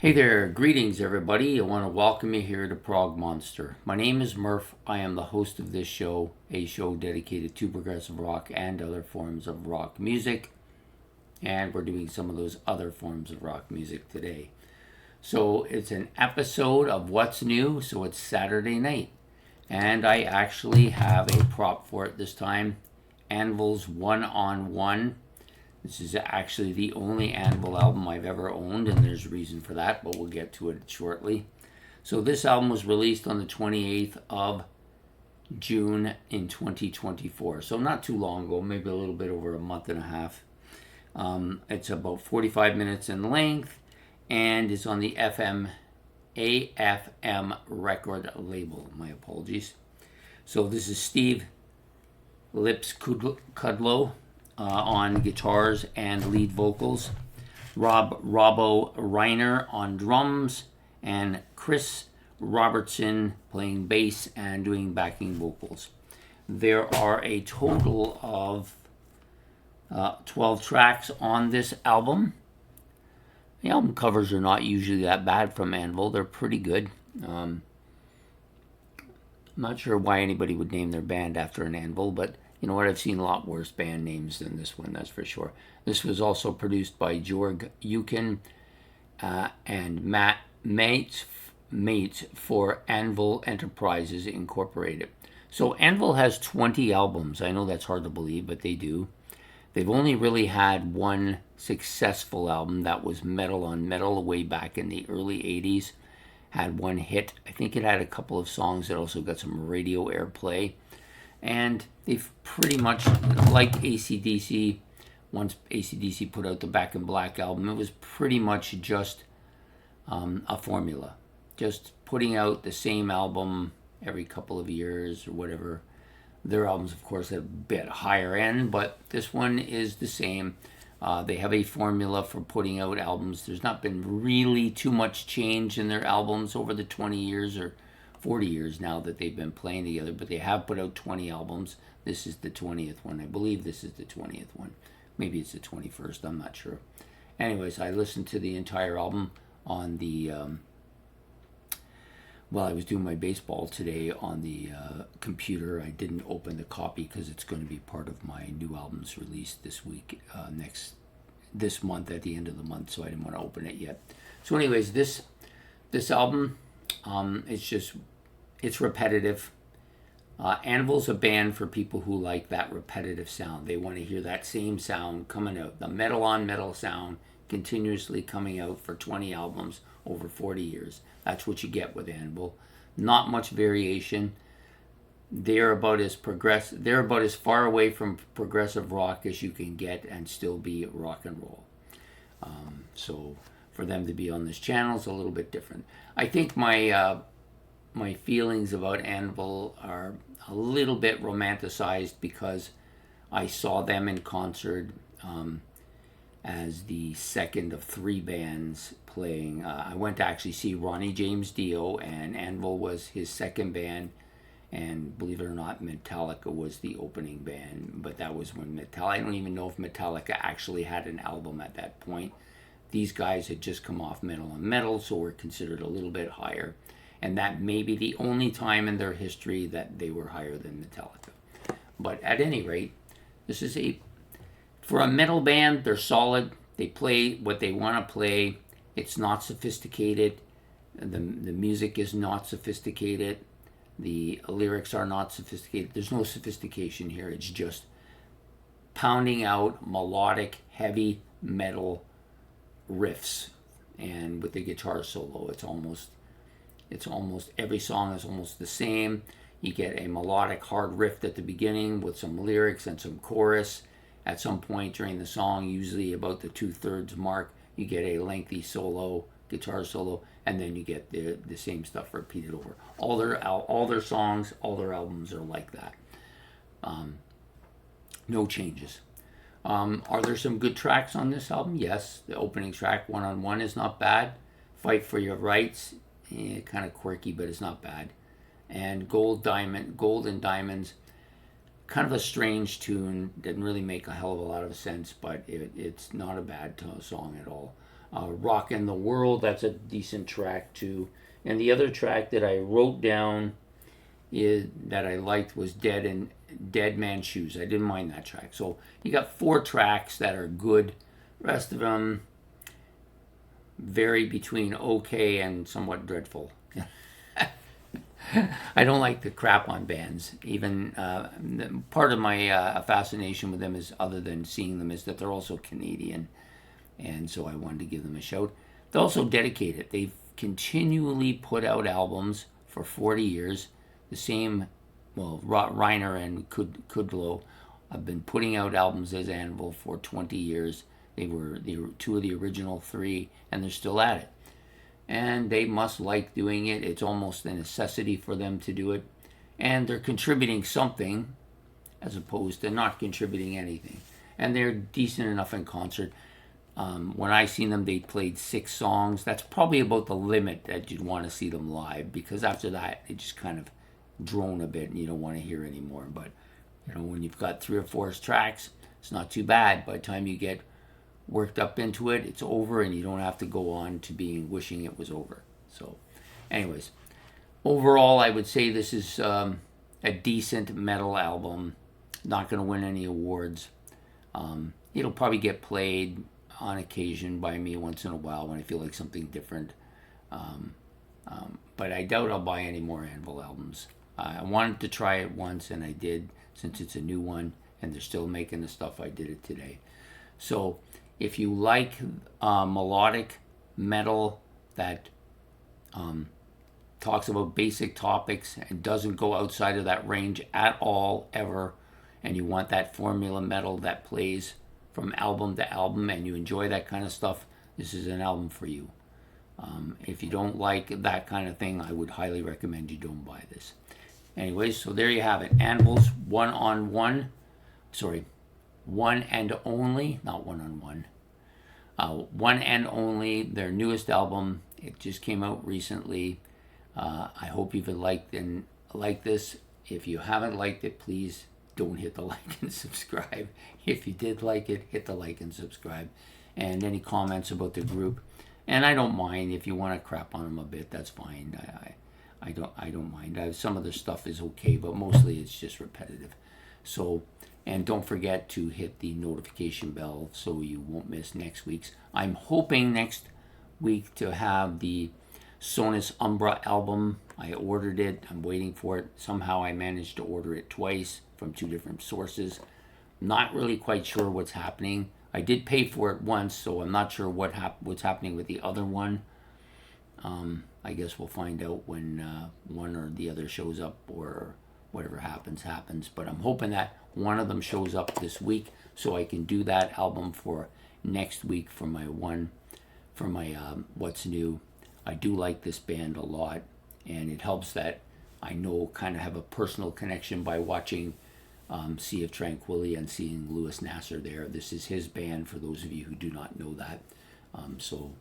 Hey there, greetings everybody. I want to welcome you here to Prog Monster. My name is Murph. I am the host of this show, a show dedicated to progressive rock and other forms of rock music. And we're doing some of those other forms of rock music today. So it's an episode of What's New, so it's Saturday night. And I actually have a prop for it this time. Anvil's One on One. This is actually the only Anvil album I've ever owned, and there's a reason for that, but we'll get to it shortly. So this album was released on the 28th of June in 2024, so not too long ago, maybe a little bit over a month and a half. It's about 45 minutes in length, and it's on the AFM record label. My apologies. So this is Steve Lipskudlow on guitars and lead vocals, Robbo Reiner on drums, and Chris Robertson playing bass and doing backing vocals. There are a total of 12 tracks on this album. The album covers are not usually that bad from Anvil. They're pretty good. I'm not sure why anybody would name their band after an anvil, but you know what? I've seen a lot worse band names than this one, that's for sure. This was also produced by Jorg Eucken and Matt Mates for Anvil Enterprises Incorporated. So Anvil has 20 albums. I know that's hard to believe, but they do. They've only really had one successful album that was Metal on Metal way back in the early 80s. Had one hit. I think it had a couple of songs that also got some radio airplay. And they've pretty much, like AC/DC, once AC/DC put out the Back in Black album, it was pretty much just a formula. Just putting out the same album every couple of years or whatever. Their albums, of course, are a bit higher end, but this one is the same. They have a formula for putting out albums. There's not been really too much change in their albums over the 20 years or 40 years now that they've been playing together, but they have put out 20 albums. This is the 20th one. I believe this is the 20th one. Maybe it's the 21st. I'm not sure. Anyways, I listened to the entire album on the, while I was doing my baseball today on the computer. I didn't open the copy because it's going to be part of my new album's release this week, this month, at the end of the month, so I didn't want to open it yet. So anyways, this album, it's repetitive. Anvil's a band for people who like that repetitive sound. They want to hear that same sound coming out, the metal on metal sound continuously coming out for 20 albums over 40 years. That's what you get with Anvil. Not much variation. They're about as far away from progressive rock as you can get and still be rock and roll. So for them to be on this channel is a little bit different. I think my feelings about Anvil are a little bit romanticized because I saw them in concert as the second of three bands playing. I went to actually see Ronnie James Dio, and Anvil was his second band, and believe it or not, Metallica was the opening band. But that was when I don't even know if Metallica actually had an album at that point. These guys had just come off Metal on Metal, so were considered a little bit higher. And that may be the only time in their history that they were higher than Metallica. But at any rate, this is for a metal band, they're solid. They play what they want to play. It's not sophisticated. The music is not sophisticated. The lyrics are not sophisticated. There's no sophistication here. It's just pounding out melodic, heavy metal riffs. And with the guitar solo, it's almost every song is almost the same. You get a melodic hard riff at the beginning with some lyrics and some chorus. At some point during the song, usually about the 2/3 mark, you get a lengthy solo, guitar solo, and then you get the same stuff repeated over. All their songs, all their albums are like that. No changes. Are there some good tracks on this album? Yes. The opening track, One on One, is not bad. Fight for Your Rights, kind of quirky, but it's not bad. And Gold and Diamonds, kind of a strange tune. Didn't really make a hell of a lot of sense, but it's not a bad song at all. Rockin' the World, that's a decent track too. And the other track that I wrote down that I liked was Dead Man's Shoes. I didn't mind that track. So you got 4 tracks that are good. Rest of them vary between okay and somewhat dreadful. I don't like the crap on bands. Even part of my fascination with them is, other than seeing them, is that they're also Canadian, and so I wanted to give them a shout. They're also dedicated. They've continually put out albums for 40 years. The same, well, Reiner and Kudlow have been putting out albums as Anvil for 20 years. They were 2 of the original 3, and they're still at it. And they must like doing it. It's almost a necessity for them to do it. And they're contributing something as opposed to not contributing anything. And they're decent enough in concert. When I seen them, they played 6 songs. That's probably about the limit that you'd want to see them live, because after that, they just kind of drone a bit and you don't want to hear anymore. But, when you've got 3 or 4 tracks, it's not too bad. By the time you get worked up into it, it's over, and you don't have to go on to wishing it was over. So anyways, overall, I would say this is a decent metal album. Not going to win any awards. It'll probably get played on occasion by me once in a while when I feel like something different. But I doubt I'll buy any more Anvil albums. I wanted to try it once, and I did, since it's a new one and they're still making the stuff. I did it today. So if you like melodic metal that talks about basic topics and doesn't go outside of that range at all, ever, and you want that formula metal that plays from album to album and you enjoy that kind of stuff, this is an album for you. If you don't like that kind of thing, I would highly recommend you don't buy this. Anyways, so there you have it. Anvil's One and Only, not One on One. One and Only, their newest album. It just came out recently. I hope you've liked this. If you haven't liked it, please don't hit the like and subscribe. If you did like it, hit the like and subscribe. And any comments about the group. And I don't mind if you want to crap on them a bit. That's fine. I don't mind. Some of the stuff is okay, but mostly it's just repetitive. So. And don't forget to hit the notification bell so you won't miss next week's. I'm hoping next week to have the Sonus Umbra album. I ordered it. I'm waiting for it. Somehow I managed to order it twice from 2 different sources. Not really quite sure what's happening. I did pay for it once, so I'm not sure what's happening with the other one. I guess we'll find out when one or the other shows up, or whatever happens. But I'm hoping that one of them shows up this week so I can do that album for next week for my what's new. I do like this band a lot, and it helps that I kind of have a personal connection by watching Sea of Tranquility and seeing Louis Nasser there. This is his band, for those of you who do not know that. So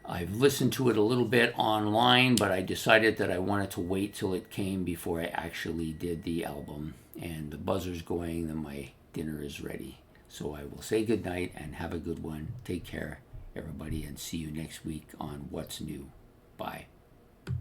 I've listened to it a little bit online, but I decided that I wanted to wait till it came before I actually did the album. And the buzzer's going, then my dinner is ready. So I will say goodnight and have a good one. Take care, everybody, and see you next week on What's New. Bye.